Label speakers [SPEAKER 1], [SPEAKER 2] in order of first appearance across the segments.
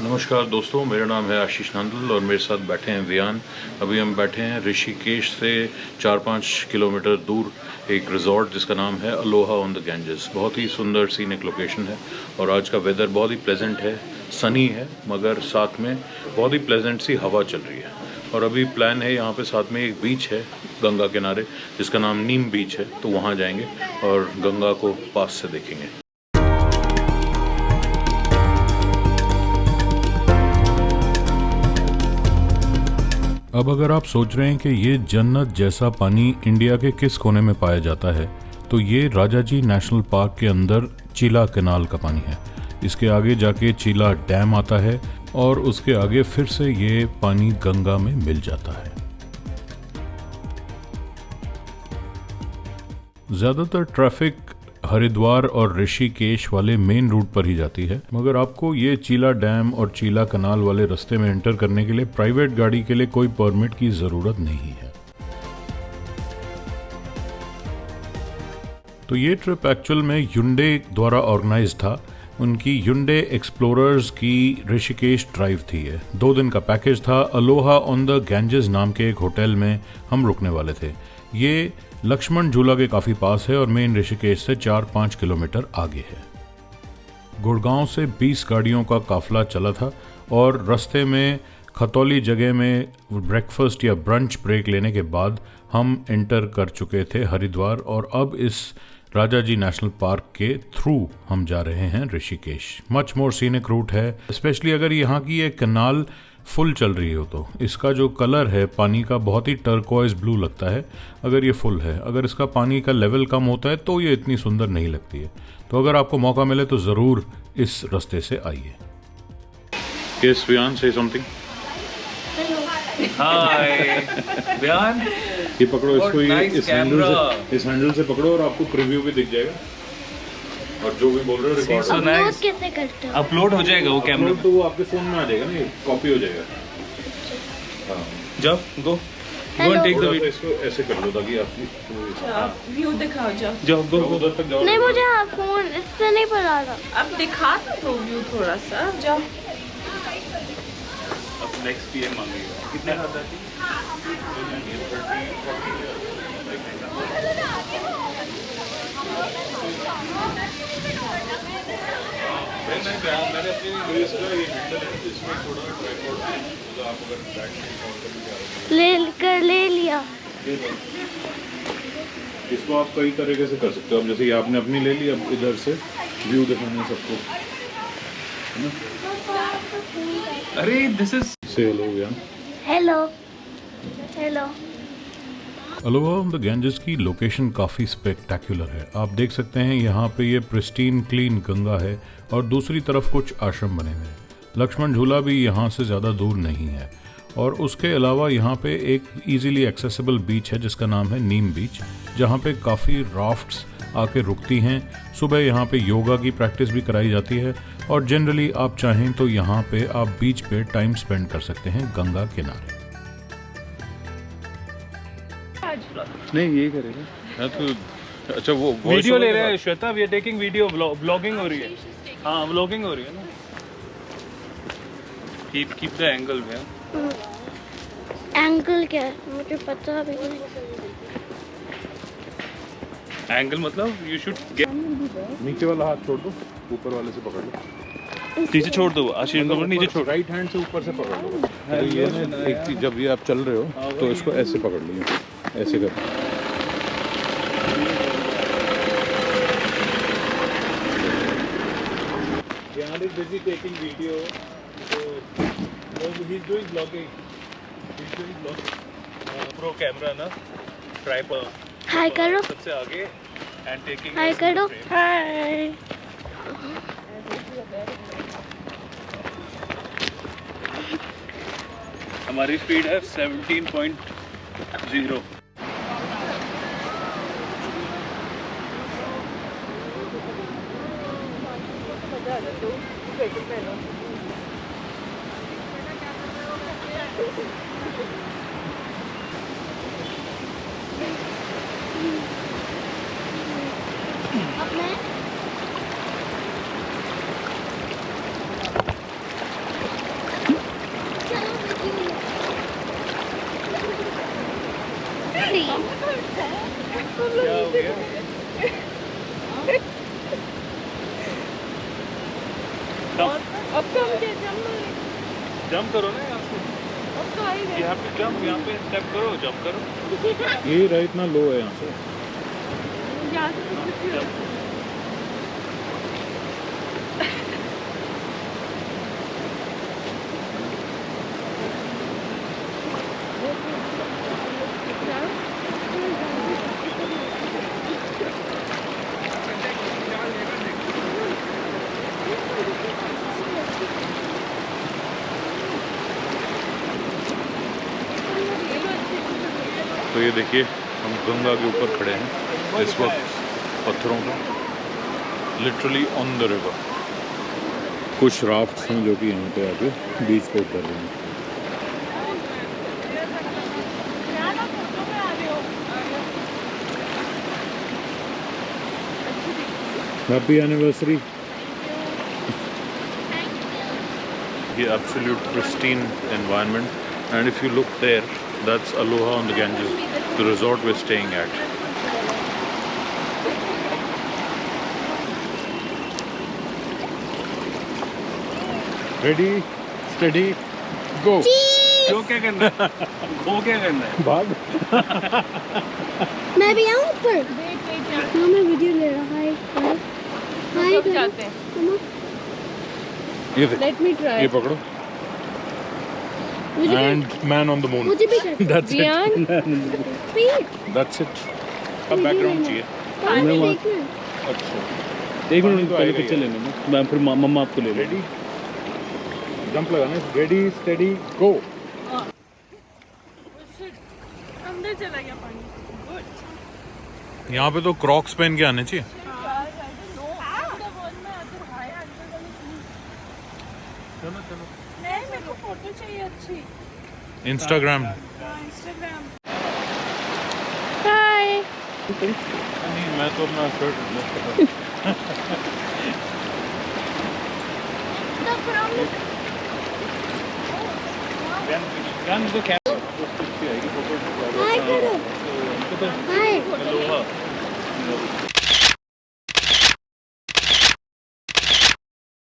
[SPEAKER 1] नमस्कार दोस्तों, मेरा नाम है आशीष नंदल और मेरे साथ बैठे हैं वियान। अभी हम बैठे हैं ऋषिकेश से 4-5 किलोमीटर दूर एक रिजॉर्ट जिसका नाम है अलोहा ऑन द गैंजेस। बहुत ही सुंदर सीनिक लोकेशन है और आज का वेदर बहुत ही प्लेजेंट है, सनी है, मगर साथ में बहुत ही प्लेजेंट सी हवा चल रही है। और अभी प्लान है यहाँ पे साथ में एक बीच है गंगा किनारे जिसका नाम नीम बीच है, तो वहाँ जाएंगे और गंगा को पास से देखेंगे। अब अगर आप सोच रहे हैं कि ये जन्नत जैसा पानी इंडिया के किस कोने में पाया जाता है, तो ये राजाजी नेशनल पार्क के अंदर चीला कैनाल का पानी है। इसके आगे जाके चीला डैम आता है और उसके आगे फिर से ये पानी गंगा में मिल जाता है। ज़्यादातर ट्रैफिक हरिद्वार और ऋषिकेश वाले मेन रूट पर ही जाती है, मगर आपको ये चीला डैम और चीला कनाल वाले रास्ते में एंटर करने के लिए प्राइवेट गाड़ी के लिए कोई परमिट की ज़रूरत नहीं है। तो ये ट्रिप एक्चुअल में युंडे द्वारा ऑर्गेनाइज था। उनकी युंडे एक्सप्लोरर्स की ऋषिकेश ड्राइव थी। ये 2 दिन का पैकेज था। अलोहा ऑन द गैंजेस नाम के एक होटल में हम रुकने वाले थे। ये लक्ष्मण झूला के काफ़ी पास है और मेन ऋषिकेश से 4-5 किलोमीटर आगे है। गुड़गांव से 20 गाड़ियों का काफिला चला था और रास्ते में खतौली जगह में ब्रेकफास्ट या ब्रंच ब्रेक लेने के बाद हम एंटर कर चुके थे हरिद्वार और अब इस राजाजी नेशनल पार्क के थ्रू हम जा रहे हैं Rishikesh. Much more scenic route है, स्पेशली अगर यहाँ की ये कैनाल फुल चल रही हो तो इसका जो कलर है पानी का बहुत ही टर्कोइज ब्लू लगता है अगर ये फुल है। अगर इसका पानी का लेवल कम होता है तो ये इतनी सुंदर नहीं लगती है। तो अगर आपको मौका मिले तो ज़रूर इस रास्ते से आइए। Yes, Vian, say something.
[SPEAKER 2] हाय बयान,
[SPEAKER 1] ये पकड़ो इसको, ये
[SPEAKER 2] nice
[SPEAKER 1] इस हैंडल से पकड़ो और आपको प्रीव्यू भी दिख जाएगा और जो भी बोल रहे हो रिकॉर्ड
[SPEAKER 2] so nice.
[SPEAKER 3] कैसे करते हो?
[SPEAKER 2] अपलोड हो जाएगा वो कैमरा
[SPEAKER 1] तो वो आपके फोन में आ जाएगा ना, ये कॉपी हो जाएगा। हाँ,
[SPEAKER 2] जाओ गो एंड टेक द
[SPEAKER 1] थोड़ा सा
[SPEAKER 2] वीडियो।
[SPEAKER 1] इसको ऐसे कर लो ताकि आपकी
[SPEAKER 4] व्यू दिखाओ जाओ।
[SPEAKER 2] जाओ गो
[SPEAKER 1] उधर तक जाओ।
[SPEAKER 3] नहीं, मुझे फोन इससे नहीं पता था।
[SPEAKER 4] अब दिखा दो व्यू थोड़ा सा, जाओ।
[SPEAKER 2] अब नेक्स्ट पीएम मांगेगा कितने खाता है? मैंने अपनी इसका ये हैंडल है इसमें थोड़ा ट्राइपॉड है, तो आप अगर बैक में काउंट करके
[SPEAKER 3] ले लिया।
[SPEAKER 1] इसको आप कई तरीके से कर सकते हो। अब जैसे ये आपने अपनी ले ली, अब इधर से व्यू दिखाना है सबको, है ना?
[SPEAKER 2] अरे दिस इज
[SPEAKER 1] से हेलो भैया।
[SPEAKER 3] Hello hello.
[SPEAKER 1] Aloha on the Ganges की लोकेशन काफ़ी स्पेक्टेकुलर है। आप देख सकते हैं यहाँ पे ये प्रिस्टीन क्लीन गंगा है और दूसरी तरफ कुछ आश्रम बने हुए हैं। लक्ष्मण झूला भी यहाँ से ज़्यादा दूर नहीं है और उसके अलावा यहाँ पे एक इजीली एक्सेसिबल बीच है जिसका नाम है नीम बीच, जहाँ पे काफ़ी राफ्ट्स आके रुकती हैं। सुबह यहाँ पे योगा की प्रैक्टिस भी कराई जाती है और जनरली आप चाहें तो यहाँ पे आप बीच पे टाइम स्पेंड कर सकते हैं गंगा किनारे।
[SPEAKER 2] नहीं ये करेगा।
[SPEAKER 1] हाँ तो अच्छा, वो
[SPEAKER 2] वीडियो ले रहे हैं Shweta, we are taking video, blogging हो रही है। हाँ ब्लॉगिंग हो रही है ना। कीप द एंगल भैया।
[SPEAKER 3] एंगल क्या है मुझे पता भी नहीं।
[SPEAKER 2] एंगल मतलब यू शुड गेट।
[SPEAKER 1] नीचे वाला हाथ छोड़ दो, ऊपर वाले से पकड़ लो।
[SPEAKER 2] नीचे छोड़ दो आशीष, नीचे छोड़।
[SPEAKER 1] राइट हैंड से ऊपर से पकड़ लो। तो ये ना एक चीज, जब ये आप चल रहे हो तो इसको ऐसे पकड़ लो, ऐसे कर।
[SPEAKER 2] Jan is busy taking video, so he's doing vlogging. He's doing vlog. Pro camera ना, tripod.
[SPEAKER 3] हाय करो।
[SPEAKER 2] सबसे आगे and taking.
[SPEAKER 3] हाय करो। हाय।
[SPEAKER 2] हमारी स्पीड है 17.0।
[SPEAKER 3] अब मैं
[SPEAKER 2] क्या हो गया?
[SPEAKER 4] अब तो हम क्या
[SPEAKER 2] जंप करो ना यहाँ पे,
[SPEAKER 4] अब तो आ ही गए।
[SPEAKER 2] यहाँ पे जंप, यहाँ पे स्टेप करो, जंप करो।
[SPEAKER 1] ये रहा इतना लो है यहाँ से।
[SPEAKER 4] यहाँ से तो कुछ भी हो।
[SPEAKER 1] तो ये देखिए हम गंगा के ऊपर खड़े हैं इस वक्त पत्थरों पर, लिटरली ऑन द रिवर। कुछ राफ्ट्स हैं जो कि यहाँ पे आके बीच पे उतर रहे हैं। Happy anniversary. ये absolute pristine environment, and if you look there, that's Aloha on the Ganges, the resort we're staying at. Ready, steady, go.
[SPEAKER 2] क्यों क्या करना है? वो क्या करना है?
[SPEAKER 1] भाग।
[SPEAKER 3] मैं भी आऊँ ऊपर? हाँ मैं वीडियो ले रहा। हाय हाय हाय
[SPEAKER 4] कब जाते हैं?
[SPEAKER 3] मम्मा
[SPEAKER 1] ये देख,
[SPEAKER 4] Let me try.
[SPEAKER 1] ये पकड़ो।
[SPEAKER 3] मुझे भी
[SPEAKER 1] And man on the moon.
[SPEAKER 3] मुझे भी करना
[SPEAKER 1] That's it.
[SPEAKER 4] Riyan,
[SPEAKER 3] please
[SPEAKER 1] That's it. अब बैकग्राउंड चाहिए।
[SPEAKER 3] पानी देखना है।
[SPEAKER 1] अच्छा।
[SPEAKER 2] एक मिनट
[SPEAKER 1] तो
[SPEAKER 2] पहले
[SPEAKER 1] आएगा
[SPEAKER 2] पिक्चर
[SPEAKER 1] ये।
[SPEAKER 2] लेने में, मैं फिर मम्मा आपको ले
[SPEAKER 1] रेडी, जंप लगाना। रेडी, स्टेडी, गो।
[SPEAKER 4] अंदर चला गया पानी।
[SPEAKER 1] यहाँ पे तो क्रॉक्स पहन के आने चाहिए।
[SPEAKER 2] चलो चलो।
[SPEAKER 4] नहीं, मेरे को फोटो चाहिए अच्छी।
[SPEAKER 1] इंस्टाग्राम।
[SPEAKER 4] इंस्टाग्राम।
[SPEAKER 3] हाय
[SPEAKER 1] नहीं, मैं तो अपना शर्ट
[SPEAKER 2] ज्ञान को क्या?
[SPEAKER 3] हाय करो हाय
[SPEAKER 2] अलोहा।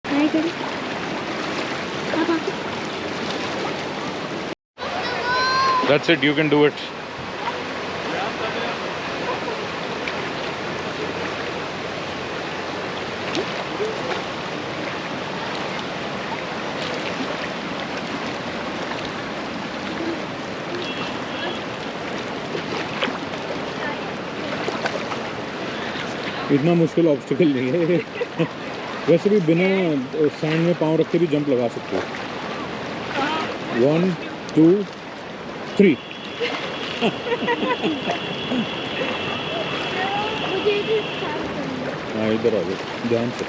[SPEAKER 3] हाय करो पापा।
[SPEAKER 1] That's it, you can do it. इतना मुश्किल ऑब्स्टिकल नहीं है। वैसे भी बिना सैंड में पाँव रख के भी जंप लगा सकते हो। 1 2 3।
[SPEAKER 3] मुझे भी स्टार्ट करना है।
[SPEAKER 1] हाँ इधर आ जाओ ध्यान से।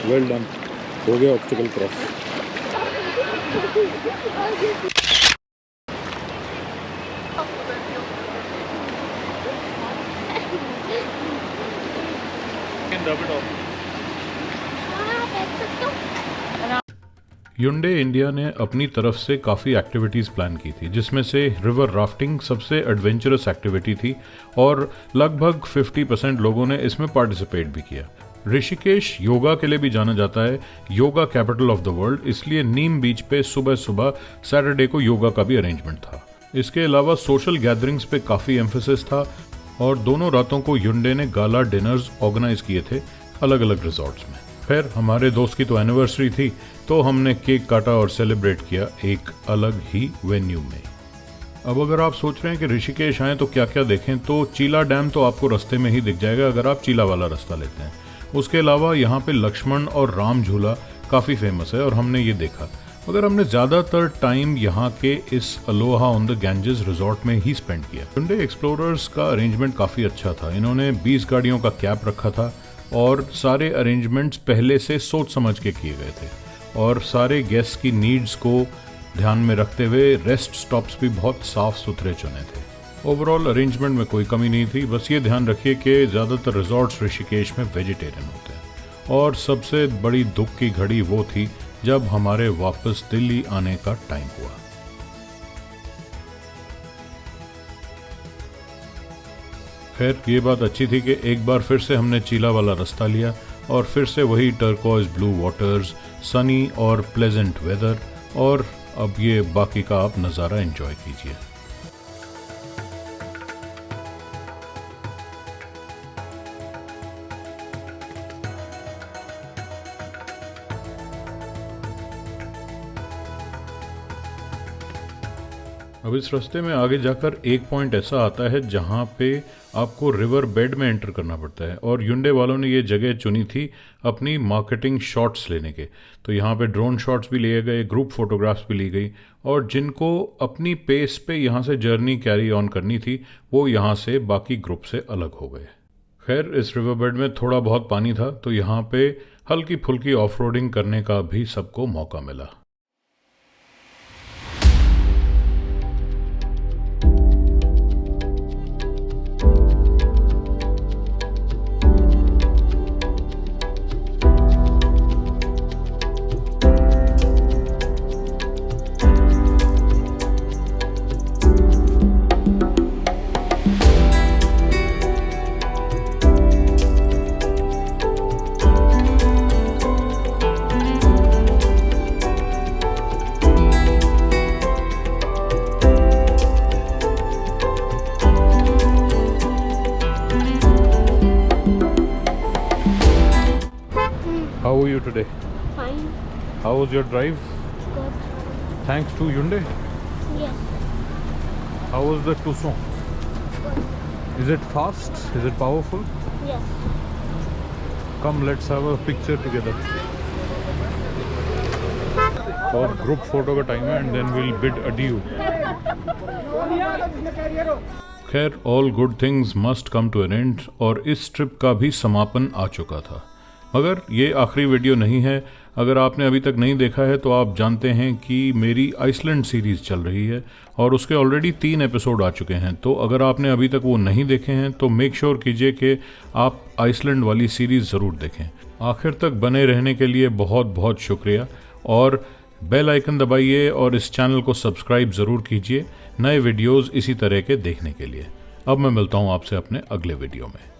[SPEAKER 1] वेल डन, हो गया obstacle cross.
[SPEAKER 2] Rub it off.
[SPEAKER 3] हाँ बैठ सकते हो।
[SPEAKER 1] Hyundai इंडिया ने अपनी तरफ से काफ़ी एक्टिविटीज़ प्लान की थी, जिसमें से रिवर राफ्टिंग सबसे एडवेंचरस एक्टिविटी थी और लगभग 50% लोगों ने इसमें पार्टिसिपेट भी किया। ऋषिकेश योगा के लिए भी जाना जाता है, yoga capital of the world, इसलिए नीम बीच पे सुबह सुबह सैटरडे को योगा का भी अरेंजमेंट था। इसके अलावा सोशल गैदरिंग्स पे काफ़ी एम्फेसिस था और दोनों रातों को Hyundai ने गाला डिनर्स ऑर्गेनाइज किए थे अलग अलग रिजॉर्ट्स में। फिर हमारे दोस्त की तो एनिवर्सरी थी, तो हमने केक काटा और सेलिब्रेट किया एक अलग ही वेन्यू में। अब अगर आप सोच रहे हैं कि ऋषिकेश आएँ तो क्या क्या देखें, तो चीला डैम तो आपको रास्ते में ही दिख जाएगा अगर आप चीला वाला रास्ता लेते हैं। उसके अलावा यहाँ पे लक्ष्मण और राम झूला काफ़ी फेमस है और हमने ये देखा, मगर हमने ज़्यादातर टाइम यहाँ के इस Aloha on the Ganges resort में ही स्पेंड किया। Hyundai एक्सप्लोरर्स का अरेंजमेंट काफ़ी अच्छा था। इन्होंने 20 गाड़ियों का कैप रखा था और सारे अरेंजमेंट्स पहले से सोच समझ के किए गए थे और सारे गेस्ट की नीड्स को ध्यान में रखते हुए रेस्ट स्टॉप्स भी बहुत साफ सुथरे चुने थे। ओवरऑल अरेंजमेंट में कोई कमी नहीं थी। बस ये ध्यान रखिए कि ज़्यादातर रिजॉर्ट्स ऋषिकेश में वेजिटेरियन होते हैं। और सबसे बड़ी दुख की घड़ी वो थी जब हमारे वापस दिल्ली आने का टाइम हुआ। खैर ये बात अच्छी थी कि एक बार फिर से हमने चीला वाला रास्ता लिया और फिर से वही टर्कोइज ब्लू वाटर्स, सनी और प्लेजेंट वेदर, और अब ये बाकी का आप नज़ारा एंजॉय कीजिए। अब इस रास्ते में आगे जाकर एक पॉइंट ऐसा आता है जहाँ पे आपको रिवर बेड में एंटर करना पड़ता है, और युंडे वालों ने ये जगह चुनी थी अपनी मार्केटिंग शॉट्स लेने के। तो यहाँ पे ड्रोन शॉट्स भी लिए गए, ग्रुप फोटोग्राफ्स भी ली गई, और जिनको अपनी पेस पे यहाँ से जर्नी कैरी ऑन करनी थी वो यहाँ से बाकी ग्रुप से अलग हो गए। खैर इस रिवर बेड में थोड़ा बहुत पानी था, तो यहाँ पे हल्की फुल्की ऑफ रोडिंग करने का भी सबको मौका मिला। How are you today?
[SPEAKER 3] Fine.
[SPEAKER 1] How was your drive?
[SPEAKER 3] Good.
[SPEAKER 1] Thanks to Hyundai.
[SPEAKER 3] Yes.
[SPEAKER 1] How was the Tucson?
[SPEAKER 3] Good.
[SPEAKER 1] Is it fast? Is it powerful?
[SPEAKER 3] Yes.
[SPEAKER 1] Come, let's have a picture together. और group photo का time है, and then will bid adieu. खैर all good things must come to an end, और इस trip का भी समापन आ चुका था। मगर ये आखिरी वीडियो नहीं है। अगर आपने अभी तक नहीं देखा है तो आप जानते हैं कि मेरी आइसलैंड सीरीज़ चल रही है और उसके ऑलरेडी 3 एपिसोड आ चुके हैं। तो अगर आपने अभी तक वो नहीं देखे हैं तो मेक श्योर कीजिए कि आप आइसलैंड वाली सीरीज़ ज़रूर देखें। आखिर तक बने रहने के लिए बहुत बहुत शुक्रिया, और बेल आइकन दबाइए और इस चैनल को सब्सक्राइब ज़रूर कीजिए नए वीडियोज़ इसी तरह के देखने के लिए। अब मैं मिलता हूँ आपसे अपने अगले वीडियो में।